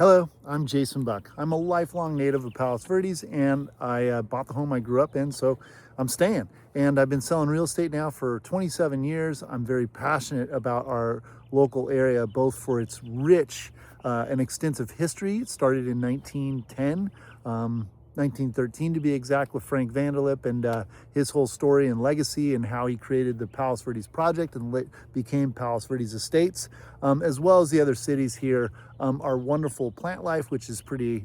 Hello, I'm Jason Buck. I'm a lifelong native of Palos Verdes, and I bought the home I grew up in, so I'm staying. And I've been selling real estate now for 27 years. I'm very passionate about our local area, both for its rich and extensive history. It started in 1910. 1913 to be exact, with Frank Vanderlip and his whole story and legacy and how he created the Palos Verdes project and became Palos Verdes Estates, as well as the other cities here. Our wonderful plant life, which is pretty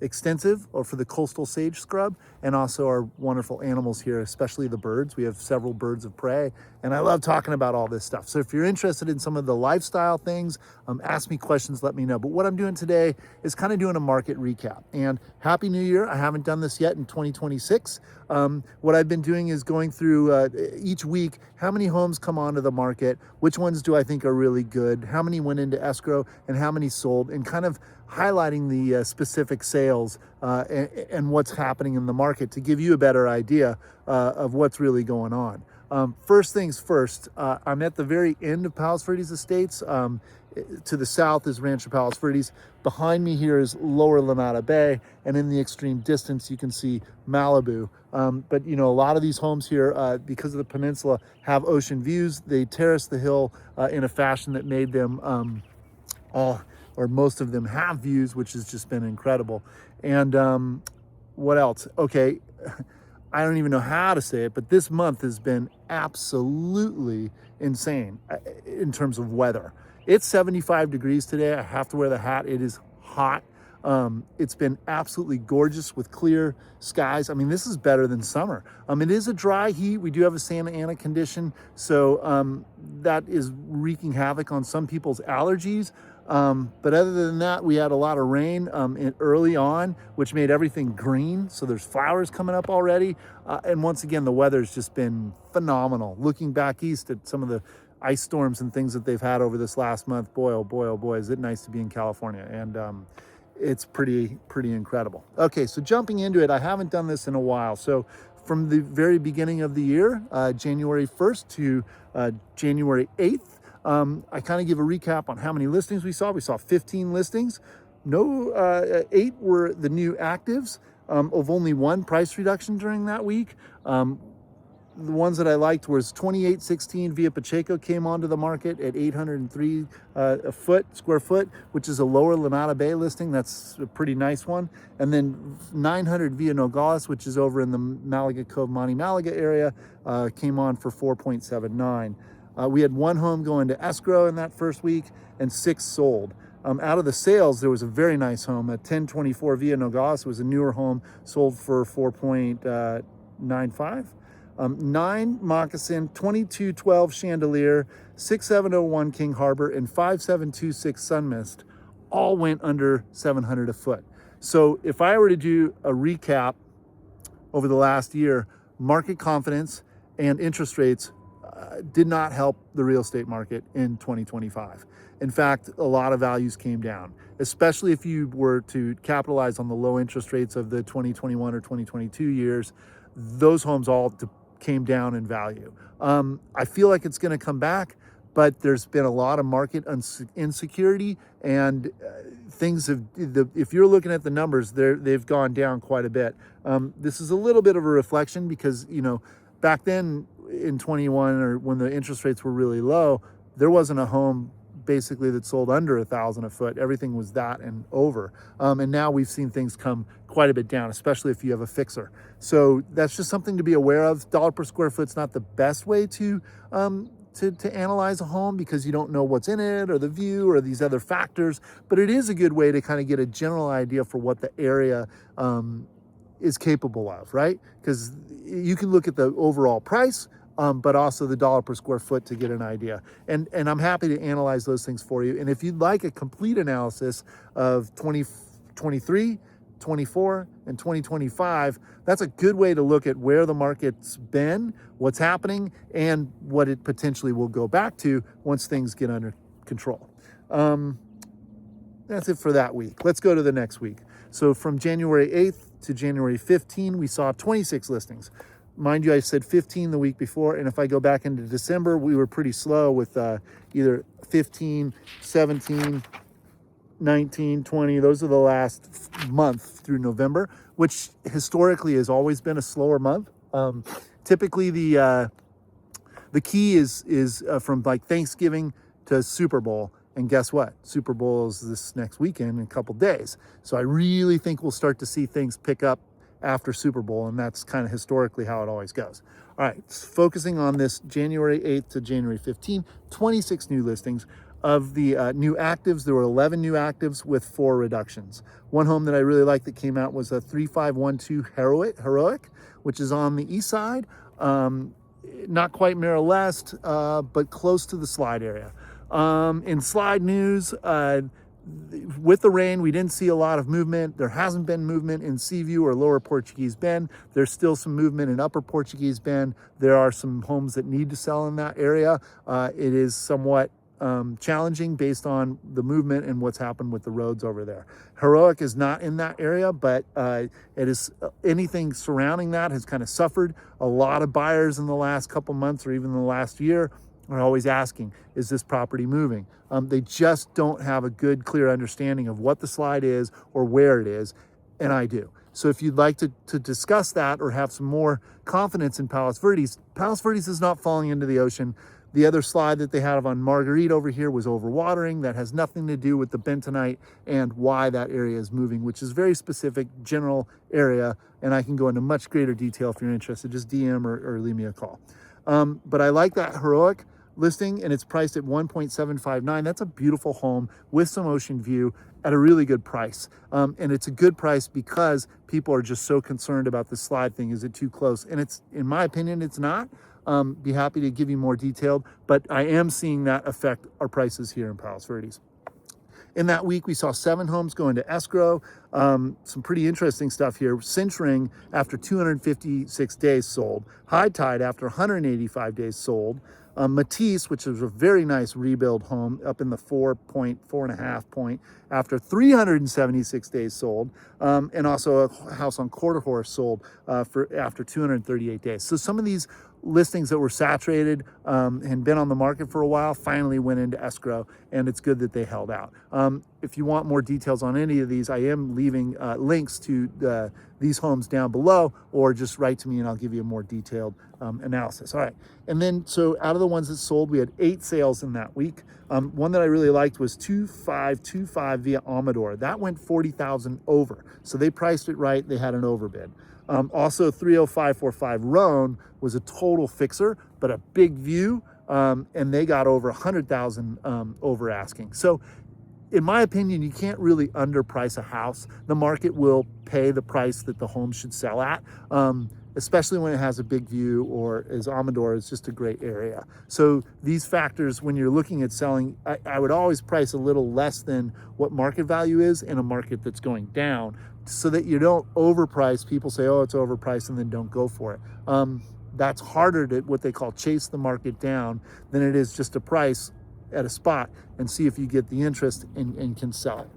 extensive, or for the coastal sage scrub, and also our wonderful animals here, especially the birds. We have several birds of prey, and I love talking about all this stuff. So if you're interested in some of the lifestyle things, ask me questions, let me know. But what I'm doing today is kind of doing a market recap. And Happy New Year. I haven't done this yet in 2026. What I've been doing is going through each week, how many homes come onto the market, which ones do I think are really good, how many went into escrow, and how many sold, and kind of highlighting the specific sales and what's happening in the market to give you a better idea of what's really going on. First things first, I'm at the very end of Palos Verdes Estates. To the south is Rancho Palos Verdes. Behind me here is Lower Lanada Bay, and in the extreme distance you can see Malibu. But you know, a lot of these homes here, because of the peninsula, have ocean views. They terrace the hill in a fashion that made them or most of them have views, which has just been incredible. And what else? Okay, I don't even know how to say it, but this month has been absolutely insane in terms of weather. It's 75 degrees today. I have to wear the hat. It is hot. It's been absolutely gorgeous with clear skies. I mean, this is better than summer. It is a dry heat. We do have a Santa Ana condition, so that is wreaking havoc on some people's allergies. But other than that, we had a lot of rain early on, which made everything green. So there's flowers coming up already. And once again, the weather's just been phenomenal. Looking back east at some of the ice storms and things that they've had over this last month, boy, oh boy, oh boy, is it nice to be in California. And it's pretty incredible. Okay, so jumping into it, I haven't done this in a while. So from the very beginning of the year, January 1st to January 8th, I kind of give a recap on how many listings we saw. We saw 15 listings. No, 8 were the new actives, of only 1 price reduction during that week. The ones that I liked was 2816 Via Pacheco came onto the market at 803 square foot, which is a Lower Lanada Bay listing. That's a pretty nice one. And then 900 Via Nogales, which is over in the Malaga Cove, Monte Malaga area, came on for 4.79. We had 1 home go into escrow in that first week, and 6 sold. Out of the sales, there was a very nice home at 1024 Via Nogales. It was a newer home, sold for 4.95. 9 Moccasin, 2212 Chandelier, 6701 King Harbor, and 5726 Sunmist all went under 700 a foot. So if I were to do a recap over the last year, market confidence and interest rates did not help the real estate market in 2025. In fact, a lot of values came down, especially if you were to capitalize on the low interest rates of the 2021 or 2022 years. Those homes all came down in value. I feel like it's going to come back, but there's been a lot of market insecurity, and things have, if you're looking at the numbers, they've gone down quite a bit. This is a little bit of a reflection because, you know, back then in 21, or when the interest rates were really low, there wasn't a home basically that sold under 1,000 a foot. Everything was that and over. And now we've seen things come quite a bit down, especially if you have a fixer. So that's just something to be aware of. Dollar per square foot's not the best way to analyze a home, because you don't know what's in it or the view or these other factors, but it is a good way to kind of get a general idea for what the area is capable of, right? Because you can look at the overall price, but also the dollar per square foot to get an idea. And I'm happy to analyze those things for you. And if you'd like a complete analysis of 2023, 24, and 2025, that's a good way to look at where the market's been, what's happening, and what it potentially will go back to once things get under control. That's it for that week. Let's go to the next week. So from January 8th to January 15, we saw 26 listings. Mind you, I said 15 the week before, and if I go back into December, we were pretty slow with either 15, 17, 19, 20, those are the last month through November, which historically has always been a slower month. Typically the key is from like Thanksgiving to Super Bowl. And guess what? Super Bowl is this next weekend in a couple days. So I really think we'll start to see things pick up after Super Bowl, and that's kind of historically how it always goes. All right, focusing on this January 8th to January 15th, 26 new listings. Of the new actives, there were 11 new actives with 4 reductions. One home that I really liked that came out was a 3512 Heroic, which is on the east side. Not quite Merrill Est, but close to the slide area. In slide news, with the rain, we didn't see a lot of movement. There hasn't been movement in Seaview or Lower Portuguese Bend. There's still some movement in Upper Portuguese Bend. There are some homes that need to sell in that area. It is somewhat challenging based on the movement and what's happened with the roads over there. Heroic is not in that area, but it is anything surrounding that has kind of suffered. A lot of buyers in the last couple months or even the last year are always asking, is this property moving? They just don't have a good, clear understanding of what the slide is or where it is, and I do. So if you'd like to discuss that or have some more confidence in Palos Verdes is not falling into the ocean. The other slide that they have on Marguerite over here was overwatering. That has nothing to do with the bentonite and why that area is moving, which is very specific, general area, and I can go into much greater detail if you're interested. Just DM or leave me a call. But I like that Heroic listing, and it's priced at 1.759. That's a beautiful home with some ocean view at a really good price. And it's a good price because people are just so concerned about the slide thing. Is it too close? And it's, in my opinion, it's not. Be happy to give you more detailed, but I am seeing that affect our prices here in Palos Verdes. In that week, we saw 7 homes go into escrow. Some pretty interesting stuff here. Cinch Ring, after 256 days, sold. High Tide, after 185 days, sold. Matisse, which is a very nice rebuild home, up in the 4.5 point, after 376 days, sold. And also a house on Quarter Horse sold after 238 days. So some of these listings that were saturated and been on the market for a while finally went into escrow, and it's good that they held out. If you want more details on any of these, I am leaving links to these homes down below, or just write to me and I'll give you a more detailed analysis. All right, and then so out of the ones that sold, we had 8 sales in that week. One that I really liked was 2525 via Amador. That went 40,000 over, so they priced it right. They had an overbid. Also 30545 Roan was a total fixer, but a big view, and they got over 100,000 over asking. So in my opinion, you can't really underprice a house. The market will pay the price that the home should sell at, especially when it has a big view, or as Amador is just a great area. So these factors, when you're looking at selling, I would always price a little less than what market value is in a market that's going down, so that you don't overprice. People say, oh, it's overpriced, and then don't go for it. That's harder to what they call chase the market down than it is just to price at a spot and see if you get the interest and can sell it.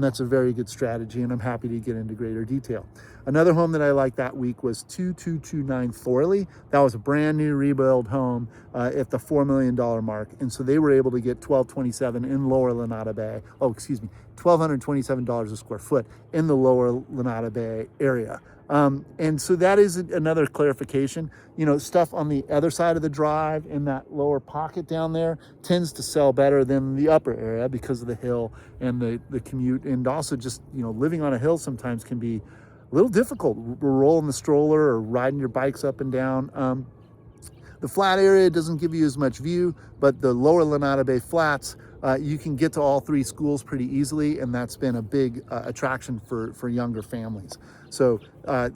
That's a very good strategy, and I'm happy to get into greater detail. Another home that I liked that week was 2229 Thorley. That was a brand new rebuild home at the $4 million mark. And so they were able to get $1,227 in Lower Lanada Bay. Oh, excuse me, $1,227 a square foot in the Lower Lanada Bay area. And so that is another clarification. You know, stuff on the other side of the drive in that lower pocket down there tends to sell better than the upper area because of the hill and the commute. And also just, you know, living on a hill sometimes can be a little difficult, rolling the stroller or riding your bikes up and down. The flat area doesn't give you as much view, but the Lower Lanada Bay flats, you can get to all 3 schools pretty easily, and that's been a big attraction for younger families. So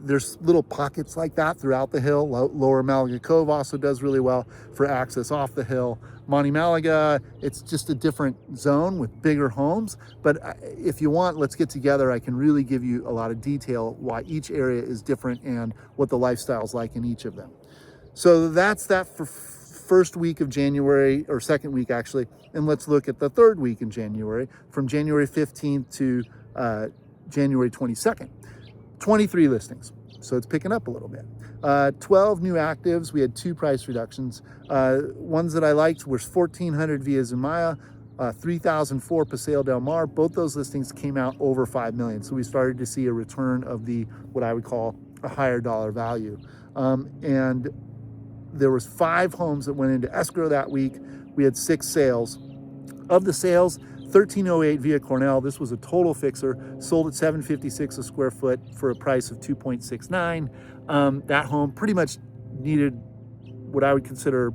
there's little pockets like that throughout the hill. Lower Malaga Cove also does really well for access off the hill. Monte Malaga, it's just a different zone with bigger homes. But if you want, let's get together. I can really give you a lot of detail why each area is different and what the lifestyle's like in each of them. So that's that for first week of January, or second week actually. And let's look at the third week in January, from January 15th to January 22nd. 23 listings, so it's picking up a little bit. 12 new actives. We had 2 price reductions. Ones that I liked were 1400 via Zumaya, 3004 Paseo Del Mar. Both those listings came out over 5 million. So we started to see a return of the, what I would call a higher dollar value. And there was 5 homes that went into escrow that week. We had 6 sales. Of the sales, 1308 Via Cornell, this was a total fixer, sold at $756 a square foot for a price of $2.69. That home pretty much needed what I would consider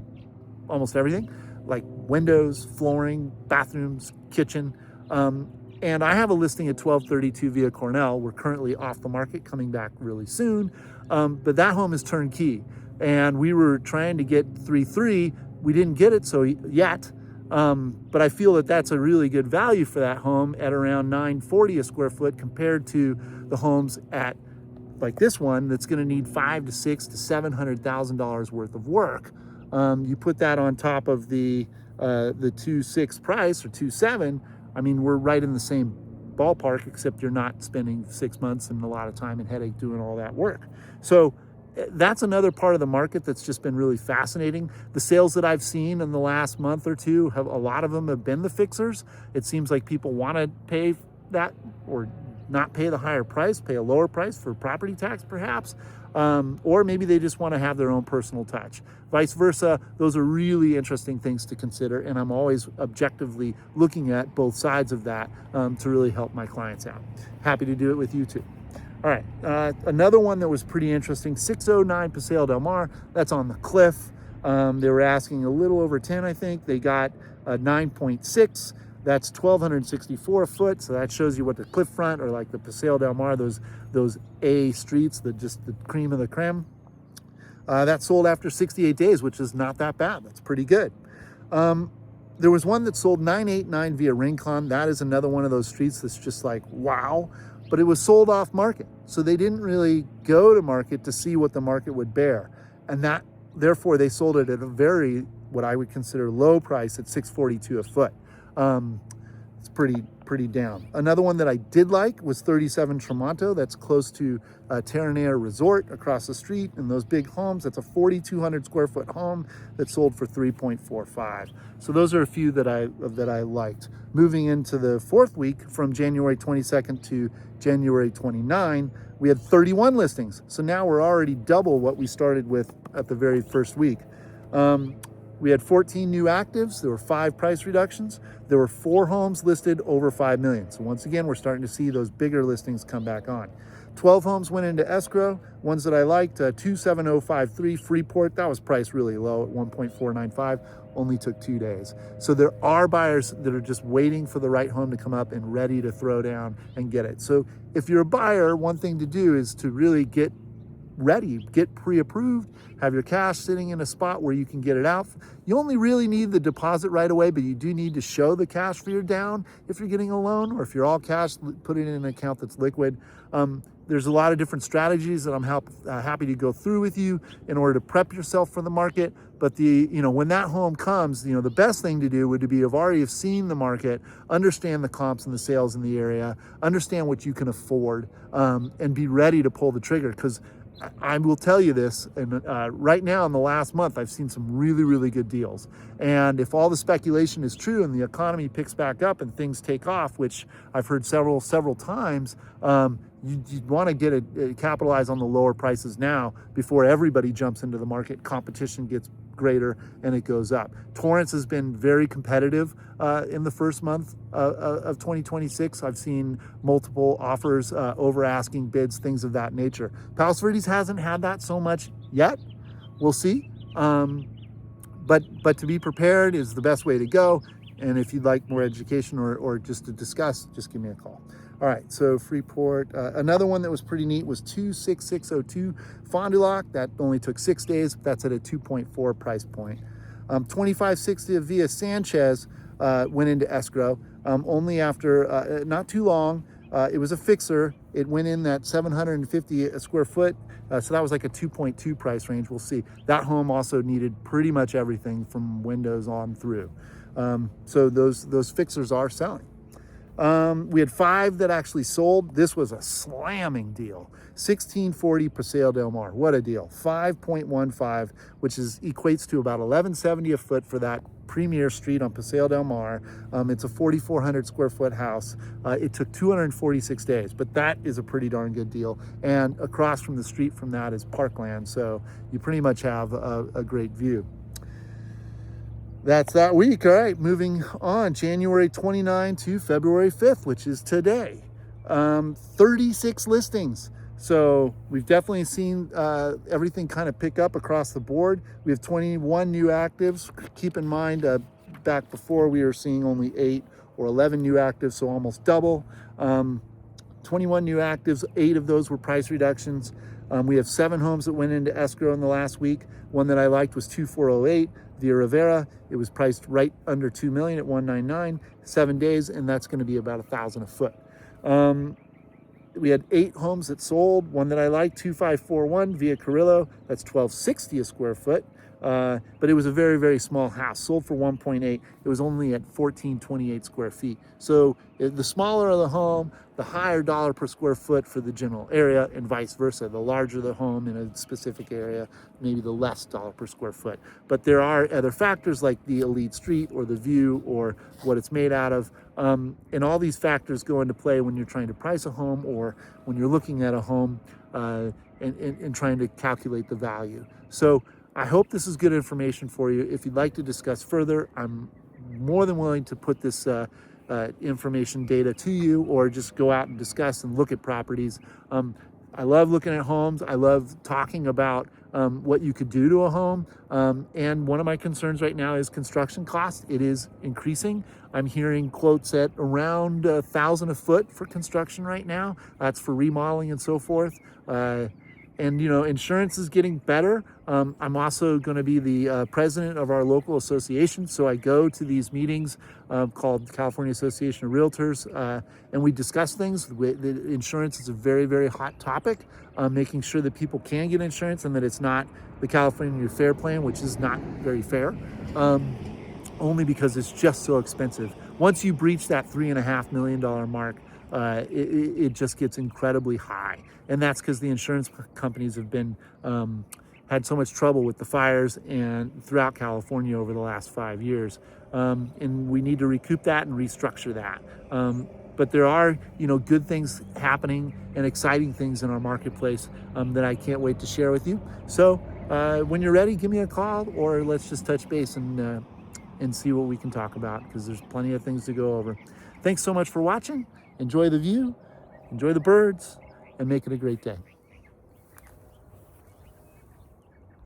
almost everything, like windows, flooring, bathrooms, kitchen. And I have a listing at 1232 Via Cornell. We're currently off the market, coming back really soon. But that home is turnkey. And we were trying to get 3.3. We didn't get it yet. But I feel that that's a really good value for that home at around $940 a square foot compared to the homes at like this one that's going to need $500,000 to $600,000 to $700,000 worth of work. You put that on top of the 2.6 price or 2.7. I mean, we're right in the same ballpark, except you're not spending 6 months and a lot of time and headache doing all that work. So that's another part of the market that's just been really fascinating. The sales that I've seen in the last month or two, a lot of them have been the fixers. It seems like people want to pay that or not pay the higher price, pay a lower price for property tax perhaps, or maybe they just want to have their own personal touch. Vice versa, those are really interesting things to consider, and I'm always objectively looking at both sides of that to really help my clients out. Happy to do it with you too. All right, another one that was pretty interesting, 609 Paseo Del Mar, that's on the cliff. They were asking a little over 10, I think. They got 9.6. That's 1,264 a foot, so that shows you what the cliff front or like the Paseo Del Mar, those A streets, just the cream of the creme. That sold after 68 days, which is not that bad. That's pretty good. There was one that sold 989 via Rincon. That is another one of those streets that's just like, wow. But it was sold off market. So they didn't really go to market to see what the market would bear. And that, therefore, they sold it at a very, what I would consider low price at $642 a foot. It's pretty down. Another one that I did like was 37 Tremonto. That's close to Terranea Resort across the street, and those big homes. That's a 4,200 square foot home that sold for 3.45. So those are a few that I liked. Moving into the 4th week, from January 22nd to January 29, we had 31 listings. So now we're already double what we started with at the very first week. We had 14 new actives. There were 5 price reductions. There were 4 homes listed over 5 million. So once again, we're starting to see those bigger listings come back on. 12 homes went into escrow. Ones that I liked, 27053 Freeport. That was priced really low at 1.495. Only took 2 days. So there are buyers that are just waiting for the right home to come up and ready to throw down and get it. So if you're a buyer, one thing to do is to really get ready, get pre-approved, have your cash sitting in a spot where you can get it out. You only really need the deposit right away, but you do need to show the cash for your down if you're getting a loan, or if you're all cash, put it in an account that's liquid. There's a lot of different strategies that I'm happy to go through with you in order to prep yourself for the market. But when that home comes, the best thing to do would be have seen the market, understand the comps and the sales in the area, understand what you can afford, and be ready to pull the trigger. Because I will tell you this, and right now in the last month, I've seen some really, really good deals. And if all the speculation is true and the economy picks back up and things take off, which I've heard several times, you want to capitalize on the lower prices now before everybody jumps into the market. Competition gets greater and it goes up. Torrance has been very competitive in the first month of 2026. I've seen multiple offers, over asking bids, things of that nature. Palos Verdes hasn't had that so much yet. We'll see. But to be prepared is the best way to go. And if you'd like more education or just to discuss, just give me a call. All right, so Freeport. Another one that was pretty neat was 26602 Fond du Lac. That only took 6 days. That's at a 2.4 price point. 2560 Via Sanchez went into escrow only after not too long. It was a fixer. It went in at 750 a square foot. So that was like a 2.2 price range. We'll see. That home also needed pretty much everything from windows on through. So those fixers are selling. We had 5 that actually sold. This was a slamming deal. 1640 Paseo Del Mar. What a deal. 5.15, which equates to about $11.70 a foot for that premier street on Paseo Del Mar. It's a 4,400 square foot house. It took 246 days, but that is a pretty darn good deal. And across from the street from that is parkland, so you pretty much have a great view. That's that week. All right, moving on. January 29 to February 5th, which is today. 36 listings. So we've definitely seen everything kind of pick up across the board. We have 21 new actives. Keep in mind, back before we were seeing only 8 or 11 new actives, so almost double. 21 new actives, 8 of those were price reductions. We have 7 homes that went into escrow in the last week. One that I liked was 2408 Via Rivera. It was priced right under $2 million at 199, 7 days, and that's going to be about $1,000 a foot. We had 8 homes that sold. One that I liked, 2541 Via Carrillo. That's $1,260 a square foot. But it was a very, very small house, sold for 1.8. It was only at 1428 square feet. So the smaller the home, the higher dollar per square foot for the general area, and vice versa. The larger the home in a specific area, maybe the less dollar per square foot. But there are other factors like the elite street or the view or what it's made out of. And all these factors go into play when you're trying to price a home or when you're looking at a home and trying to calculate the value. So I hope this is good information for you. If you'd like to discuss further, I'm more than willing to put this information data to you, or just go out and discuss and look at properties. I love looking at homes. I love talking about what you could do to a home. And one of my concerns right now is construction cost. It is increasing. I'm hearing quotes at around $1,000 a foot for construction right now. That's for remodeling and so forth. And you know, insurance is getting better. I'm also going to be the president of our local association, so I go to these meetings called California Association of Realtors, and we discuss things. The insurance is a very, very hot topic, making sure that people can get insurance and that it's not the California Fair Plan, which is not very fair, only because it's just so expensive. Once you breach that $3.5 million mark, it just gets incredibly high. And that's because the insurance companies have been had so much trouble with the fires and throughout California over the last 5 years. And we need to recoup that and restructure that. But there are, you know, good things happening and exciting things in our marketplace that I can't wait to share with you. So when you're ready, give me a call, or let's just touch base and see what we can talk about, because there's plenty of things to go over. Thanks so much for watching. Enjoy the view, enjoy the birds, and make it a great day.